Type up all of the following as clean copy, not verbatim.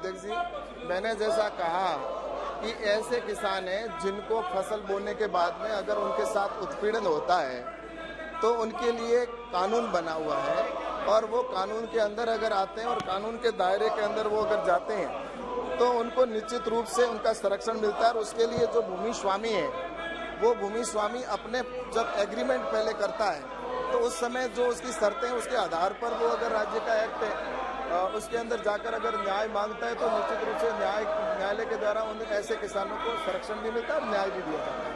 अध्यक्ष जी, मैंने जैसा कहा कि ऐसे किसान हैं जिनको फसल बोने के बाद में अगर उनके साथ उत्पीड़न होता है तो उनके लिए कानून बना हुआ है और वो कानून के अंदर अगर आते हैं और कानून के दायरे के अंदर वो अगर जाते हैं तो उनको निश्चित रूप से उनका संरक्षण मिलता है। और उसके लिए जो भूमि स्वामी है वो भूमि स्वामी अपने जब एग्रीमेंट पहले करता है तो उस समय जो उसकी शर्तें हैं उसके आधार पर वो अगर राज्य का एक्ट है उसके अंदर जाकर अगर न्याय मांगता है तो निश्चित रूप से न्यायालय के द्वारा उन ऐसे किसानों को संरक्षण भी मिलता है और न्याय भी दिया जाता है।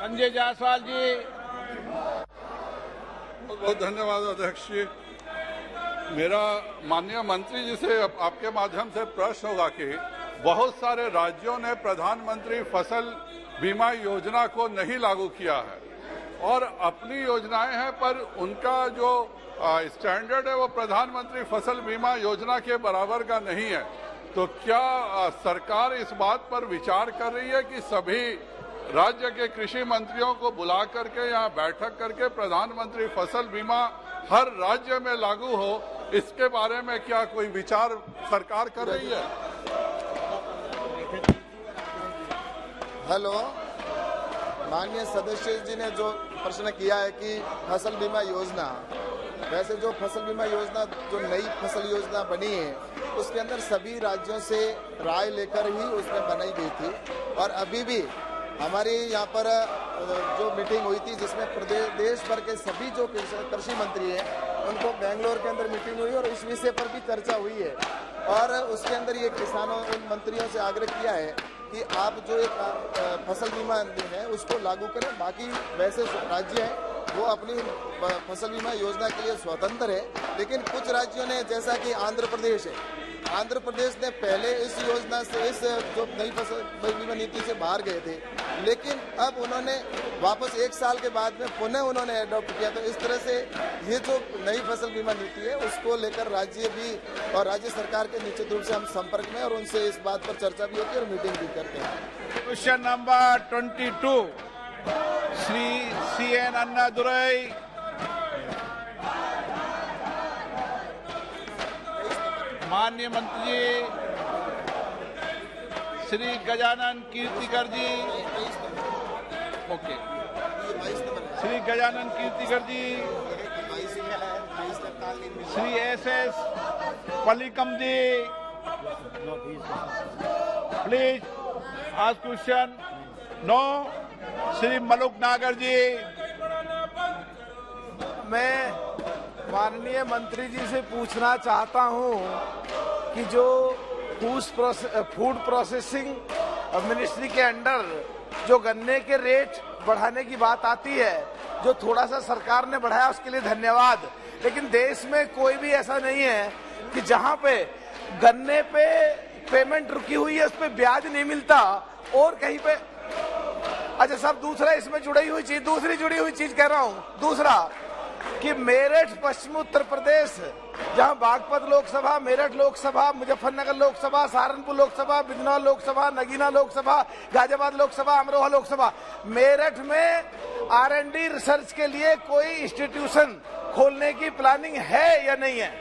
संजय जायसवाल जी। बहुत बहुत धन्यवाद अध्यक्ष जी। मेरा माननीय मंत्री जी से आपके माध्यम से प्रश्न होगा कि बहुत सारे राज्यों ने प्रधानमंत्री फसल बीमा योजना को नहीं लागू किया है और अपनी योजनाएं हैं, पर उनका जो स्टैंडर्ड है वो प्रधानमंत्री फसल बीमा योजना के बराबर का नहीं है। तो क्या सरकार इस बात पर विचार कर रही है कि सभी राज्य के कृषि मंत्रियों को बुला करके यहाँ बैठक करके प्रधानमंत्री फसल बीमा हर राज्य में लागू हो, इसके बारे में क्या कोई विचार सरकार कर रही है? हेलो, माननीय सदस्य जी ने जो प्रश्न किया है कि फसल बीमा योजना, वैसे जो फसल बीमा योजना जो नई फसल योजना बनी है उसके अंदर सभी राज्यों से राय लेकर ही उसमें बनाई गई थी। और अभी भी हमारी यहाँ पर जो मीटिंग हुई थी जिसमें देश भर के सभी जो कृषि मंत्री हैं उनको बेंगलोर के अंदर मीटिंग हुई और इस विषय पर भी चर्चा हुई है। और उसके अंदर ये किसानों उन मंत्रियों से आग्रह किया है कि आप जो एक फसल बीमा है उसको लागू करें। बाकी वैसे राज्य हैं वो अपनी फसल बीमा योजना के लिए स्वतंत्र है, लेकिन कुछ राज्यों ने जैसा कि आंध्र प्रदेश है, आंध्र प्रदेश ने पहले इस योजना से इस जो नई फसल बीमा नीति से बाहर गए थे, लेकिन अब उन्होंने वापस 1 साल के बाद में पुनः उन्होंने अडॉप्ट किया। तो इस तरह से ये जो नई फसल बीमा नीति है उसको लेकर राज्य भी और राज्य सरकार के निश्चित रूप से हम संपर्क में और उनसे इस बात पर चर्चा भी होती है और मीटिंग भी करते हैं। Question number 22 Shri CN Annadurai. माननीय मंत्री ji Shri Gajanan Kirtikar ji. Okay, Shri Gajanan Kirtikar ji, Shri SS Pallikam ji, please ask question. No, Shri Malook Nagar ji. मैं माननीय मंत्री जी से पूछना चाहता हूं कि जो फूड प्रोसेसिंग मिनिस्ट्री के अंडर जो गन्ने के रेट बढ़ाने की बात आती है, जो थोड़ा सा सरकार ने बढ़ाया उसके लिए धन्यवाद, लेकिन देश में कोई भी ऐसा नहीं है कि जहां पे गन्ने पे पेमेंट रुकी हुई है उस पे ब्याज नहीं मिलता और कहीं पे। अच्छा सर, दूसरा इसमें दूसरी जुड़ी हुई चीज कह रहा हूं। दूसरा कि मेरठ पश्चिम उत्तर प्रदेश, जहां बागपत लोकसभा, मेरठ लोकसभा, मुजफ्फरनगर लोकसभा, सहारनपुर लोकसभा, बिजनौर लोकसभा, नगीना लोकसभा, गाजियाबाद लोकसभा, अमरोहा लोकसभा, मेरठ में R&D रिसर्च के लिए कोई इंस्टीट्यूशन खोलने की प्लानिंग है या नहीं है?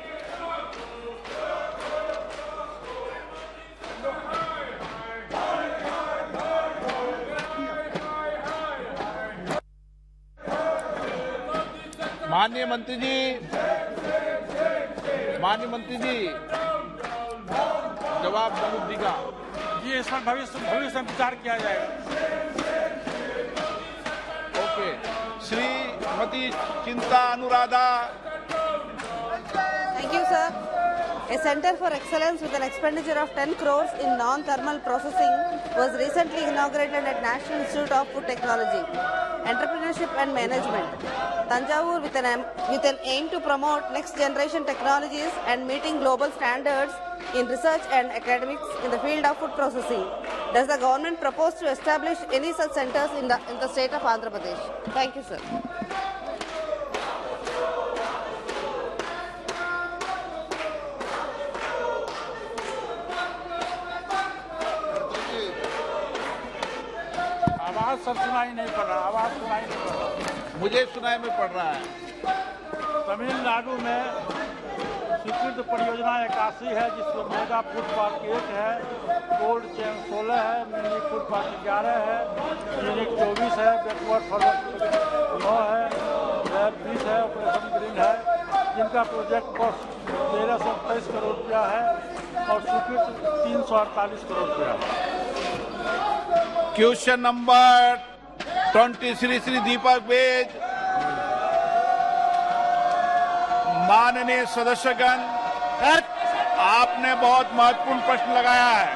माननीय मंत्री जी जवाब जरूर देगा जी। इस पर भविष्य में विचार किया जाएगा। ओके, श्रीमती चिंता Anuradha. Thank you, sir. A Center for Excellence with an expenditure of 10 crores in non-thermal processing was recently inaugurated at National Institute of Food Technology, Entrepreneurship and Management, Tanjavur, with an aim to promote next generation technologies and meeting global standards in research and academics in the field of food processing. Does the government propose to establish any such centers in the state of Andhra Pradesh? Thank you, sir. आवाज sir सुनाई नहीं पड़ रहा, आवाज सुनाई नहीं पड़ रहा। मुझे सुनाई में पड़ रहा है। तमिलनाडु में स्वीकृत परियोजना 81 है, जिसमें मेगा फूड पार्क 1 है, कोल्ड चेन 16 है, मिनी फूड पार्क 11 है, यूनिट 24 है, बैकवर्ड फॉरवर्ड 9 है, लैब 20 है, ऑपरेशन ग्रीन है, जिनका प्रोजेक्ट कॉस्ट 1328 करोड़ रुपया है और स्वीकृत 348 करोड़ रुपया है। Question number 23 Shri Deepak beige. माननीय सदस्यगण, आपने बहुत महत्वपूर्ण प्रश्न लगाया है।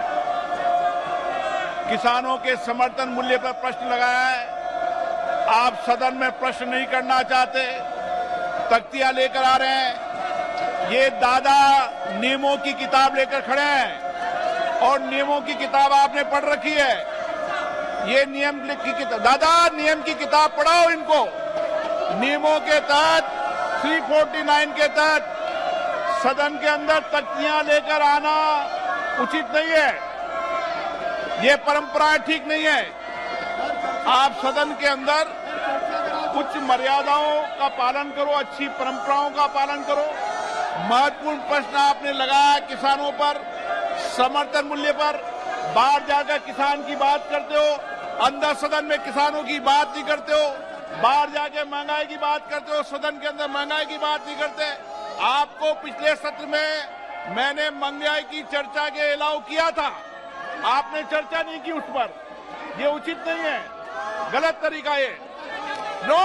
किसानों के समर्थन मूल्य पर प्रश्न लगाया है। आप सदन में प्रश्न नहीं करना चाहते, तख्तियां लेकर आ रहे हैं। ये दादा नियमों की किताब लेकर खड़े हैं और नियमों की किताब आपने पढ़ रखी है। ये नियम की किताब, दादा नियम की किताब पढ़ाओ इनको। नियमों के तहत 349 के तहत सदन के अंदर तख्तियां लेकर आना उचित नहीं है। ये परंपरा ठीक नहीं है। आप सदन के अंदर उच्च मर्यादाओं का पालन करो, अच्छी परंपराओं का पालन करो। महत्वपूर्ण प्रश्न आपने लगाया किसानों पर, समर्थन मूल्य पर। बाहर जाकर किसान की बात करते हो, अंदर सदन में किसानों की बात नहीं करते हो। बाहर जाके महंगाई की बात करते हो, सदन के अंदर महंगाई की बात नहीं करते। आपको पिछले सत्र में मैंने महंगाई की चर्चा के अलाउ किया था, आपने चर्चा नहीं की उस पर। ये उचित नहीं है, गलत तरीका है। नो,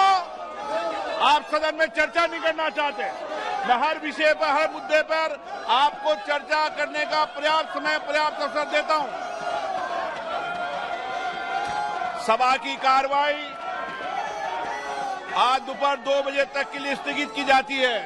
आप सदन में चर्चा नहीं करना चाहते। मैं हर विषय पर, हर मुद्दे पर आपको चर्चा करने का पर्याप्त समय, पर्याप्त अवसर देता हूं। सभा की कार्रवाई आज दोपहर 2 बजे तक के लिए स्थगित की जाती है।